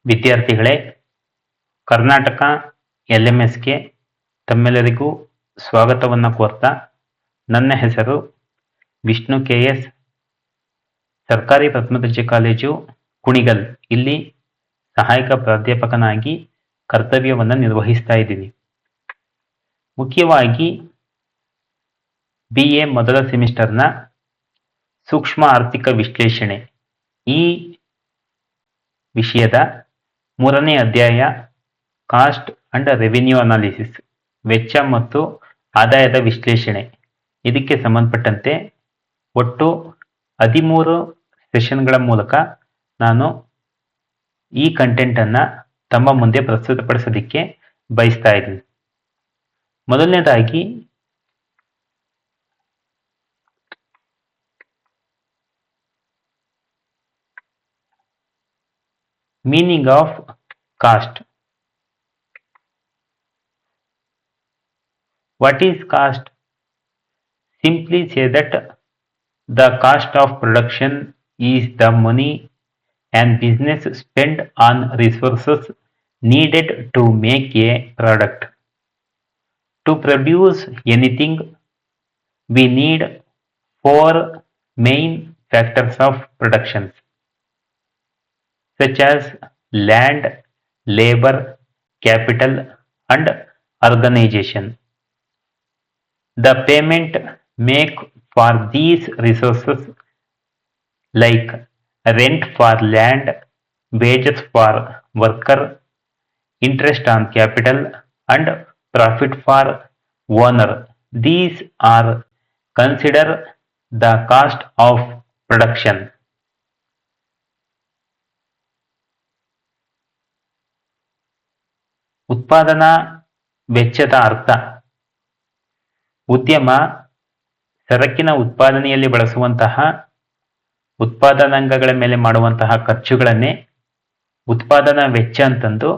ವಿದ್ಯಾರ್ಥಿಗಳೇ, ಕರ್ನಾಟಕ LMSಗೆ ತಮ್ಮೆಲ್ಲರಿಗೂ ಸ್ವಾಗತವನ್ನು ಕೋರ್ತಾ, ನನ್ನ ಹೆಸರು ವಿಷ್ಣು KS, ಸರ್ಕಾರಿ ಪ್ರಥಮ ದರ್ಜೆ ಕಾಲೇಜು ಕುಣಿಗಲ್ ಇಲ್ಲಿ ಸಹಾಯಕ ಪ್ರಾಧ್ಯಾಪಕನಾಗಿ ಕರ್ತವ್ಯವನ್ನು ನಿರ್ವಹಿಸ್ತಾ ಇದ್ದೀನಿ. ಮುಖ್ಯವಾಗಿ BA ಮೊದಲ ಸೆಮಿಸ್ಟರ್ನ ಸೂಕ್ಷ್ಮ ಆರ್ಥಿಕ ವಿಶ್ಲೇಷಣೆ ಈ ವಿಷಯದ 3ನೇ ಅಧ್ಯಾಯ ಕಾಸ್ಟ್ ಅಂಡ್ ರೆವಿನ್ಯೂ ಅನಾಲಿಸಿಸ್, ವೆಚ್ಚ ಮತ್ತು ಆದಾಯದ ವಿಶ್ಲೇಷಣೆ, ಇದಕ್ಕೆ ಸಂಬಂಧಪಟ್ಟಂತೆ ಒಟ್ಟು 13 ಸೆಷನ್ಗಳ ಮೂಲಕ ನಾನು ಈ ಕಂಟೆಂಟನ್ನು ತಮ್ಮ ಮುಂದೆ ಪ್ರಸ್ತುತಪಡಿಸೋದಕ್ಕೆ ಬಯಸ್ತಾ ಇದ್ದೀನಿ. ಮೊದಲನೇದಾಗಿ meaning of cost. What is cost? Simply say that the cost of production is the money and business spend on resources needed to make a product. To produce anything, we need 4 main factors of production, such as land, labor, capital, and organization. The payment made for these resources, like rent for land, wages for worker, interest on capital, and profit for owner, these are considered the cost of production. ಉತ್ಪಾದನಾ ವೆಚ್ಚದ ಅರ್ಥ: ಉದ್ಯಮ ಸರಕಿನ ಉತ್ಪಾದನೆಯಲ್ಲಿ ಬಳಸುವಂತಹ ಉತ್ಪಾದನಾಂಗಗಳ ಮೇಲೆ ಮಾಡುವಂತಹ ಖರ್ಚುಗಳನ್ನೇ ಉತ್ಪಾದನಾ ವೆಚ್ಚ ಅಂತಂದು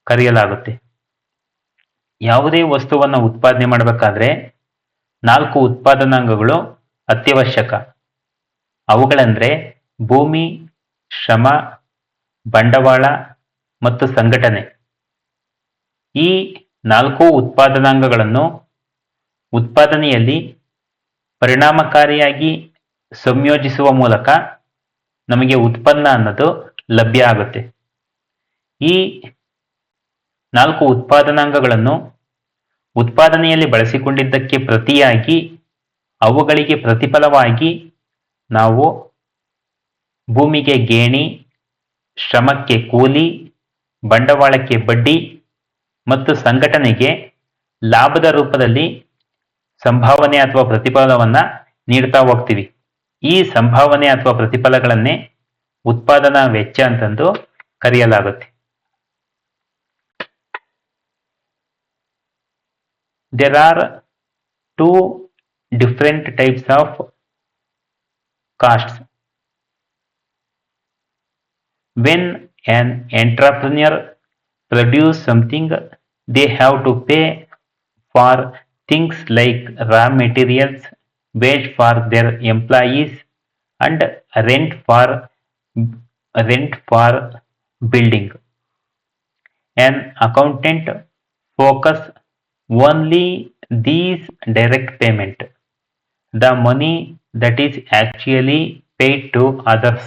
ಕರೆಯಲಾಗುತ್ತೆ. ಯಾವುದೇ ವಸ್ತುವನ್ನು ಉತ್ಪಾದನೆ ಮಾಡಬೇಕಾದ್ರೆ 4 ಉತ್ಪಾದನಾಂಗಗಳು ಅತ್ಯವಶ್ಯಕ. ಅವುಗಳಂದ್ರೆ ಭೂಮಿ, ಶ್ರಮ, ಬಂಡವಾಳ ಮತ್ತು ಸಂಘಟನೆ. ಈ 4 ಉತ್ಪಾದನಾಂಗಗಳನ್ನು ಉತ್ಪಾದನೆಯಲ್ಲಿ ಪರಿಣಾಮಕಾರಿಯಾಗಿ ಸಂಯೋಜಿಸುವ ಮೂಲಕ ನಮಗೆ ಉತ್ಪನ್ನ ಅನ್ನೋದು ಲಭ್ಯ ಆಗುತ್ತೆ. ಈ 4 ಉತ್ಪಾದನಾಂಗಗಳನ್ನು ಉತ್ಪಾದನೆಯಲ್ಲಿ ಬಳಸಿಕೊಂಡಿದ್ದಕ್ಕೆ ಪ್ರತಿಯಾಗಿ ಅವುಗಳಿಗೆ ಪ್ರತಿಫಲವಾಗಿ ನಾವು ಭೂಮಿಗೆ ಗೇಣಿ, ಶ್ರಮಕ್ಕೆ ಕೂಲಿ, ಬಂಡವಾಳಕ್ಕೆ ಬಡ್ಡಿ ಮತ್ತು ಸಂಘಟನೆಗೆ ಲಾಭದ ರೂಪದಲ್ಲಿ ಸಂಭಾವನೆ ಅಥವಾ ಪ್ರತಿಫಲವನ್ನು ನೀಡ್ತಾ ಹೋಗ್ತೀವಿ. ಈ ಸಂಭಾವನೆ ಅಥವಾ ಪ್ರತಿಫಲಗಳನ್ನೇ ಉತ್ಪಾದನಾ ವೆಚ್ಚ ಅಂತಂದು ಕರೆಯಲಾಗುತ್ತೆ. There are 2 different types of costs. When an entrepreneur produce something, they have to pay for things like raw materials, wage for their employees, and rent for building. An accountant focus only these direct payment, the money that is actually paid to others.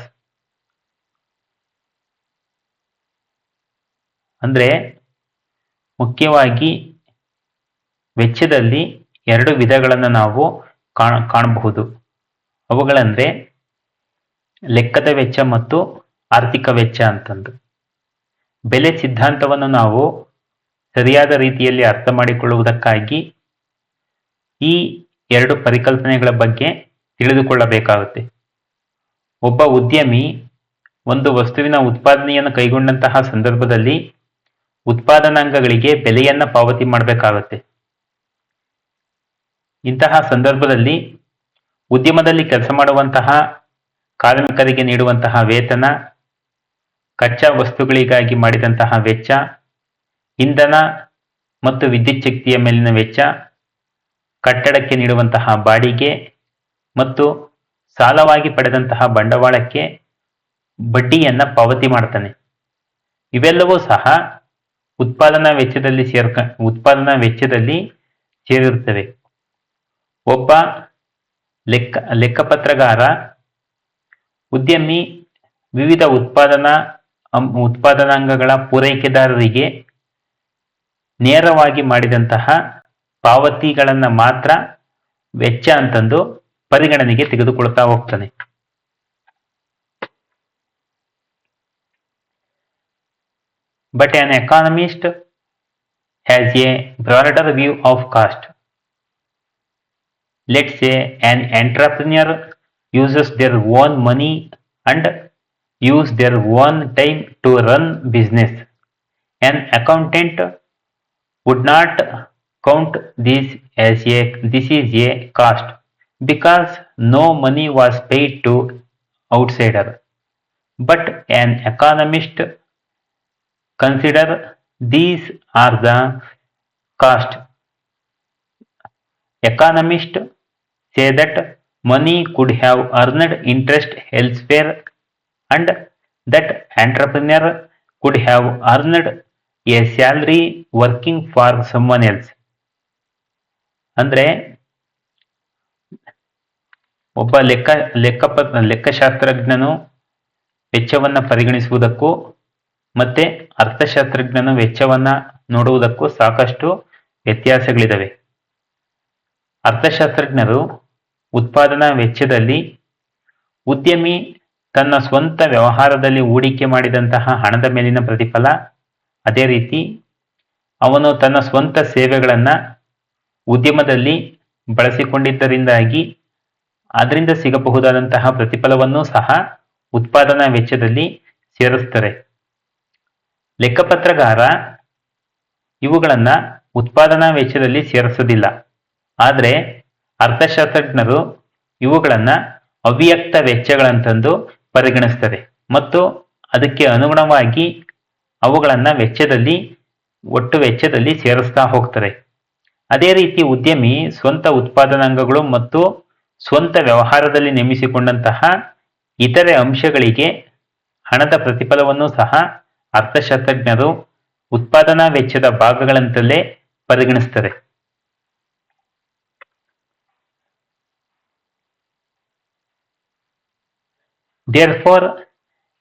ಅಂದರೆ ಮುಖ್ಯವಾಗಿ ವೆಚ್ಚದಲ್ಲಿ 2 ವಿಧಗಳನ್ನು ನಾವು ಕಾಣಬಹುದು. ಅವುಗಳಂದ್ರೆ ಲೆಕ್ಕದ ವೆಚ್ಚ ಮತ್ತು ಆರ್ಥಿಕ ವೆಚ್ಚ ಅಂತಂದು. ಬೆಲೆ ಸಿದ್ಧಾಂತವನ್ನು ನಾವು ಸರಿಯಾದ ರೀತಿಯಲ್ಲಿ ಅರ್ಥ ಮಾಡಿಕೊಳ್ಳುವುದಕ್ಕಾಗಿ ಈ 2 ಪರಿಕಲ್ಪನೆಗಳ ಬಗ್ಗೆ ತಿಳಿದುಕೊಳ್ಳಬೇಕಾಗುತ್ತೆ. ಒಬ್ಬ ಉದ್ಯಮಿ ಒಂದು ವಸ್ತುವಿನ ಉತ್ಪಾದನೆಯನ್ನು ಕೈಗೊಂಡಂತಹ ಸಂದರ್ಭದಲ್ಲಿ ಉತ್ಪಾದನಾಂಗಗಳಿಗೆ ಬೆಲೆಯನ್ನು ಪಾವತಿ ಮಾಡಬೇಕಾಗುತ್ತೆ. ಇಂತಹ ಸಂದರ್ಭದಲ್ಲಿ ಉದ್ಯಮದಲ್ಲಿ ಕೆಲಸ ಮಾಡುವಂತಹ ಕಾರ್ಮಿಕರಿಗೆ ನೀಡುವಂತಹ ವೇತನ, ಕಚ್ಚಾ ವಸ್ತುಗಳಿಗಾಗಿ ಮಾಡಿದಂತಹ ವೆಚ್ಚ, ಇಂಧನ ಮತ್ತು ವಿದ್ಯುತ್ ಶಕ್ತಿಯ ಮೇಲಿನ ವೆಚ್ಚ, ಕಟ್ಟಡಕ್ಕೆ ನೀಡುವಂತಹ ಬಾಡಿಗೆ ಮತ್ತು ಸಾಲವಾಗಿ ಪಡೆದಂತಹ ಬಂಡವಾಳಕ್ಕೆ ಬಡ್ಡಿಯನ್ನು ಪಾವತಿ ಮಾಡ್ತಾನೆ. ಇವೆಲ್ಲವೂ ಸಹ ಉತ್ಪಾದನಾ ವೆಚ್ಚದಲ್ಲಿ ಸೇರಿರುತ್ತವೆ. ಒಬ್ಬ ಲೆಕ್ಕಪತ್ರಗಾರ ಉದ್ಯಮಿ ವಿವಿಧ ಉತ್ಪಾದನಾಂಗಗಳ ಪೂರೈಕೆದಾರರಿಗೆ ನೇರವಾಗಿ ಮಾಡಿದಂತಹ ಪಾವತಿಗಳನ್ನ ಮಾತ್ರ ವೆಚ್ಚ ಅಂತಂದು ಪರಿಗಣನೆಗೆ ತೆಗೆದುಕೊಳ್ತಾ ಹೋಗ್ತಾನೆ. But an economist has a broader view of cost. Let's say an entrepreneur uses their own money and use their own time to run business. An accountant would not count this is a cost because no money was paid to outsider. But an economist consider these are the cost. Economists say that money could have earned interest elsewhere and that entrepreneur could have earned a salary working for someone else. ಅಂದ್ರೆ ಒಬ್ಬ ಲೆಕ್ಕಶಾಸ್ತ್ರಜ್ಞನು ವೆಚ್ಚವನ್ನ ಪರಿಗಣಿಸುವುದಕ್ಕೂ ಮತ್ತೆ ಅರ್ಥಶಾಸ್ತ್ರಜ್ಞನು ವೆಚ್ಚವನ್ನ ನೋಡುವುದಕ್ಕೂ ಸಾಕಷ್ಟು ವ್ಯತ್ಯಾಸಗಳಿವೆ. ಅರ್ಥಶಾಸ್ತ್ರಜ್ಞರು ಉತ್ಪಾದನಾ ವೆಚ್ಚದಲ್ಲಿ ಉದ್ಯಮಿ ತನ್ನ ಸ್ವಂತ ವ್ಯವಹಾರದಲ್ಲಿ ಹೂಡಿಕೆ ಮಾಡಿದಂತಹ ಹಣದ ಮೇಲಿನ ಪ್ರತಿಫಲ, ಅದೇ ರೀತಿ ಅವನು ತನ್ನ ಸ್ವಂತ ಸೇವೆಗಳನ್ನ ಉದ್ಯಮದಲ್ಲಿ ಬಳಸಿಕೊಂಡಿದ್ದರಿಂದಾಗಿ ಅದರಿಂದ ಸಿಗಬಹುದಾದಂತಹ ಪ್ರತಿಫಲವನ್ನೂ ಸಹ ಉತ್ಪಾದನಾ ವೆಚ್ಚದಲ್ಲಿ ಸೇರಿಸ್ತಾರೆ. ಲೆಕ್ಕಪತ್ರಗಾರ ಇವುಗಳನ್ನ ಉತ್ಪಾದನಾ ವೆಚ್ಚದಲ್ಲಿ ಸೇರಿಸೋದಿಲ್ಲ. ಆದರೆ ಅರ್ಥಶಾಸ್ತ್ರಜ್ಞರು ಇವುಗಳನ್ನ ಅವ್ಯಕ್ತ ವೆಚ್ಚಗಳಂತಂದು ಪರಿಗಣಿಸ್ತಾರೆ ಮತ್ತು ಅದಕ್ಕೆ ಅನುಗುಣವಾಗಿ ಅವುಗಳನ್ನ ಒಟ್ಟು ವೆಚ್ಚದಲ್ಲಿ ಸೇರಿಸ್ತಾ ಹೋಗ್ತಾರೆ. ಅದೇ ರೀತಿ ಉದ್ಯಮಿ ಸ್ವಂತ ಉತ್ಪಾದನಾಂಗಗಳು ಮತ್ತು ಸ್ವಂತ ವ್ಯವಹಾರದಲ್ಲಿ ನೇಮಿಸಿಕೊಂಡಂತಹ ಇತರೆ ಅಂಶಗಳಿಗೆ ಹಣದ ಪ್ರತಿಫಲವನ್ನು ಸಹ ಅರ್ಥಶಾಸ್ತ್ರಜ್ಞರು ಉತ್ಪಾದನಾ ವೆಚ್ಚದ ಭಾಗಗಳಂತಲೇ ಪರಿಗಣಿಸ್ತಾರೆ. Therefore,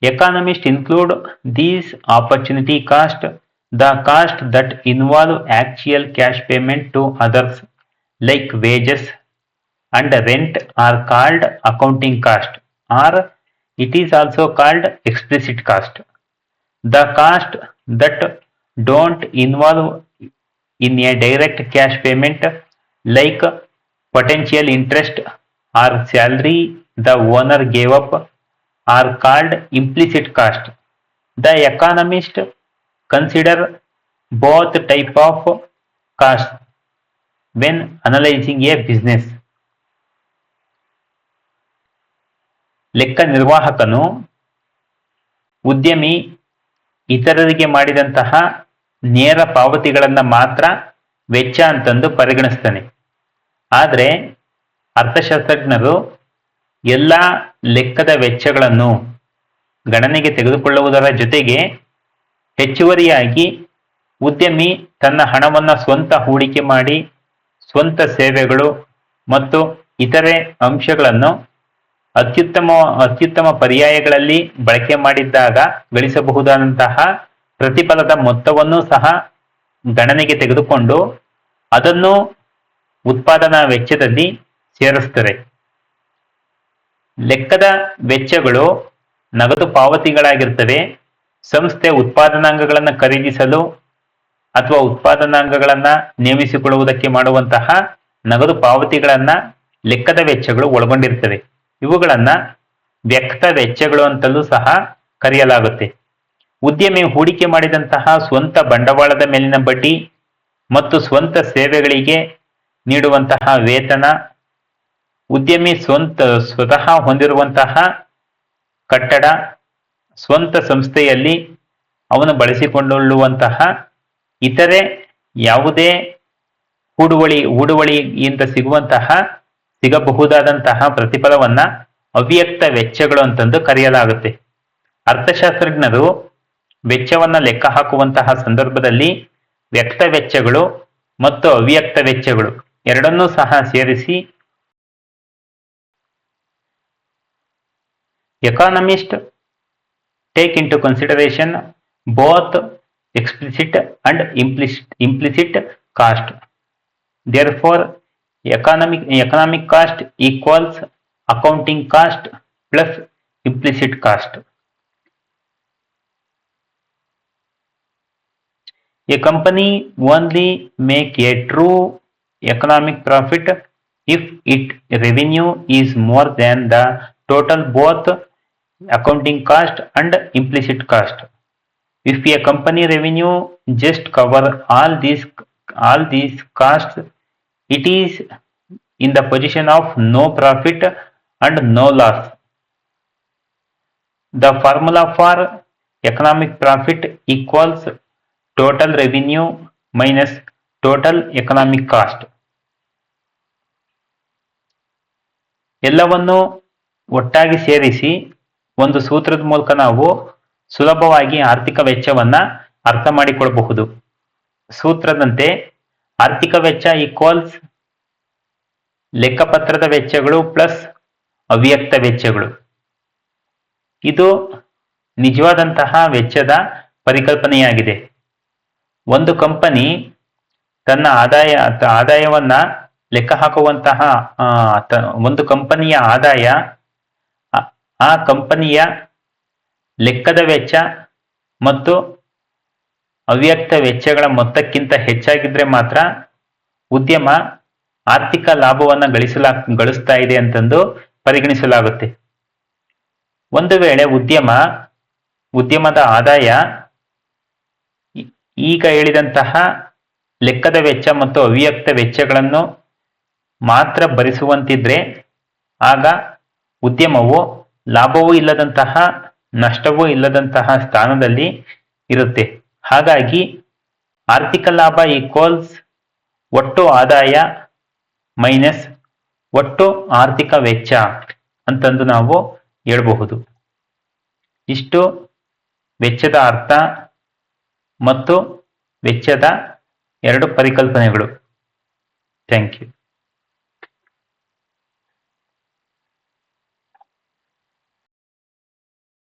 economists include these opportunity cost, the cost that involve actual cash payment to others like wages and rent are called accounting cost, or it is also called explicit cost. The cost that don't involve in a direct cash payment like potential interest or salary the owner gave up are called implicit cost. The economist consider both type of costs when analyzing a business. ಲೆಕ್ಕ ನಿರ್ವಾಹಕನು ಉದ್ಯಮಿ ಇತರರಿಗೆ ಮಾಡಿದಂತಹ ನೇರ ಪಾವತಿಗಳನ್ನ ಮಾತ್ರ ವೆಚ್ಚ ಅಂತಂದು ಪರಿಗಣಿಸ್ತಾನೆ. ಆದರೆ ಅರ್ಥಶಾಸ್ತ್ರಜ್ಞರು ಎಲ್ಲ ಲೆಕ್ಕದ ವೆಚ್ಚಗಳನ್ನು ಗಣನೆಗೆ ತೆಗೆದುಕೊಳ್ಳುವುದರ ಜೊತೆಗೆ ಹೆಚ್ಚುವರಿಯಾಗಿ ಉದ್ಯಮಿ ತನ್ನ ಹಣವನ್ನು ಸ್ವಂತ ಹೂಡಿಕೆ ಮಾಡಿ ಸ್ವಂತ ಸೇವೆಗಳು ಮತ್ತು ಇತರೆ ಅಂಶಗಳನ್ನು ಅತ್ಯುತ್ತಮ ಪರ್ಯಾಯಗಳಲ್ಲಿ ಬಳಕೆ ಮಾಡಿದ್ದಾಗ ಗಳಿಸಬಹುದಾದಂತಹ ಪ್ರತಿಫಲದ ಮೊತ್ತವನ್ನು ಸಹ ಗಣನೆಗೆ ತೆಗೆದುಕೊಂಡು ಅದನ್ನು ಉತ್ಪಾದನಾ ವೆಚ್ಚದಲ್ಲಿ ಸೇರಿಸ್ತಾರೆ. ಲೆಕ್ಕದ ವೆಚ್ಚಗಳು ನಗದು ಪಾವತಿಗಳಾಗಿರ್ತವೆ. ಸಂಸ್ಥೆ ಉತ್ಪಾದನಾಂಗಗಳನ್ನು ಖರೀದಿಸಲು ಅಥವಾ ಉತ್ಪಾದನಾಂಗಗಳನ್ನ ನೇಮಿಸಿಕೊಳ್ಳುವುದಕ್ಕೆ ಮಾಡುವಂತಹ ನಗದು ಪಾವತಿಗಳನ್ನ ಲೆಕ್ಕದ ವೆಚ್ಚಗಳು ಒಳಗೊಂಡಿರ್ತವೆ. ಇವುಗಳನ್ನ ವ್ಯಕ್ತ ವೆಚ್ಚಗಳು ಅಂತಲೂ ಸಹ ಕರೆಯಲಾಗುತ್ತೆ. ಉದ್ಯಮಿ ಹೂಡಿಕೆ ಮಾಡಿದಂತಹ ಸ್ವಂತ ಬಂಡವಾಳದ ಮೇಲಿನ ಬಡ್ಡಿ ಮತ್ತು ಸ್ವಂತ ಸೇವೆಗಳಿಗೆ ನೀಡುವಂತಹ ವೇತನ, ಉದ್ಯಮಿ ಸ್ವತಃ ಹೊಂದಿರುವಂತಹ ಕಟ್ಟಡ, ಸ್ವಂತ ಸಂಸ್ಥೆಯಲ್ಲಿ ಅವನು ಬಳಸಿಕೊಳ್ಳುವಂತಹ ಇತರೆ ಯಾವುದೇ ಹೂಡುವಳಿಯಿಂದ ಸಿಗಬಹುದಾದಂತಹ ಪ್ರತಿಫಲವನ್ನ ಅವ್ಯಕ್ತ ವೆಚ್ಚಗಳು ಅಂತಂದು ಕರೆಯಲಾಗುತ್ತೆ. ಅರ್ಥಶಾಸ್ತ್ರಜ್ಞರು ವೆಚ್ಚವನ್ನು ಲೆಕ್ಕ ಹಾಕುವಂತಹ ಸಂದರ್ಭದಲ್ಲಿ ವ್ಯಕ್ತ ವೆಚ್ಚಗಳು ಮತ್ತು ಅವ್ಯಕ್ತ ವೆಚ್ಚಗಳು ಎರಡನ್ನೂ ಸಹ ಸೇರಿಸಿ economist take into consideration both explicit and implicit cost. Therefore, economic cost equals accounting cost plus implicit cost. A company only make a true economic profit if its revenue is more than the total both accounting cost and implicit cost. If a company revenue just cover all these costs, it is in the position of no profit and no loss. The formula for economic profit equals total revenue minus total economic cost. ಎಲ್ಲವನ್ನು ಒಟ್ಟಾಗಿ ಸೇರಿಸಿ ಒಂದು ಸೂತ್ರದ ಮೂಲಕ ನಾವು ಸುಲಭವಾಗಿ ಆರ್ಥಿಕ ವೆಚ್ಚವನ್ನ ಅರ್ಥ ಮಾಡಿಕೊಳ್ಳಬಹುದು. ಸೂತ್ರದಂತೆ ಆರ್ಥಿಕ ವೆಚ್ಚ ಈಕ್ವಲ್ಸ್ ಲೆಕ್ಕಪತ್ರದ ವೆಚ್ಚಗಳು ಪ್ಲಸ್ ಅವ್ಯಕ್ತ ವೆಚ್ಚಗಳು. ಇದು ನಿಜವಾದಂತಹ ವೆಚ್ಚದ ಪರಿಕಲ್ಪನೆಯಾಗಿದೆ. ಒಂದು ಕಂಪನಿ ತನ್ನ ಆದಾಯವನ್ನ ಲೆಕ್ಕ ಹಾಕುವಂತಹ ಒಂದು ಕಂಪನಿಯ ಆದಾಯ ಆ ಕಂಪನಿಯ ಲೆಕ್ಕದ ವೆಚ್ಚ ಮತ್ತು ಅವ್ಯಕ್ತ ವೆಚ್ಚಗಳ ಮೊತ್ತಕ್ಕಿಂತ ಹೆಚ್ಚಾಗಿದ್ರೆ ಮಾತ್ರ ಉದ್ಯಮ ಆರ್ಥಿಕ ಲಾಭವನ್ನ ಗಳಿಸ್ತಾ ಇದೆ ಅಂತಂದು ಪರಿಗಣಿಸಲಾಗುತ್ತೆ. ಒಂದು ವೇಳೆ ಉದ್ಯಮದ ಆದಾಯ ಈಗ ಹೇಳಿದಂತಹ ಲೆಕ್ಕದ ವೆಚ್ಚ ಮತ್ತು ಅವ್ಯಕ್ತ ವೆಚ್ಚಗಳನ್ನು ಮಾತ್ರ ಭರಿಸುವಂತಿದ್ರೆ ಆಗ ಉದ್ಯಮವು ಲಾಭವೂ ಇಲ್ಲದಂತಹ ನಷ್ಟವೂ ಇಲ್ಲದಂತಹ ಸ್ಥಾನದಲ್ಲಿ ಇರುತ್ತೆ. ಹಾಗಾಗಿ ಆರ್ಥಿಕ ಲಾಭ ಈಕ್ವಲ್ಸ್ ಒಟ್ಟು ಆದಾಯ ಮೈನಸ್ ಒಟ್ಟು ಆರ್ಥಿಕ ವೆಚ್ಚ ಅಂತಂದು ನಾವು ಹೇಳಬಹುದು. ಇಷ್ಟು ವೆಚ್ಚದ ಅರ್ಥ ಮತ್ತು ವೆಚ್ಚದ ಎರಡು ಪರಿಕಲ್ಪನೆಗಳು. Thank you.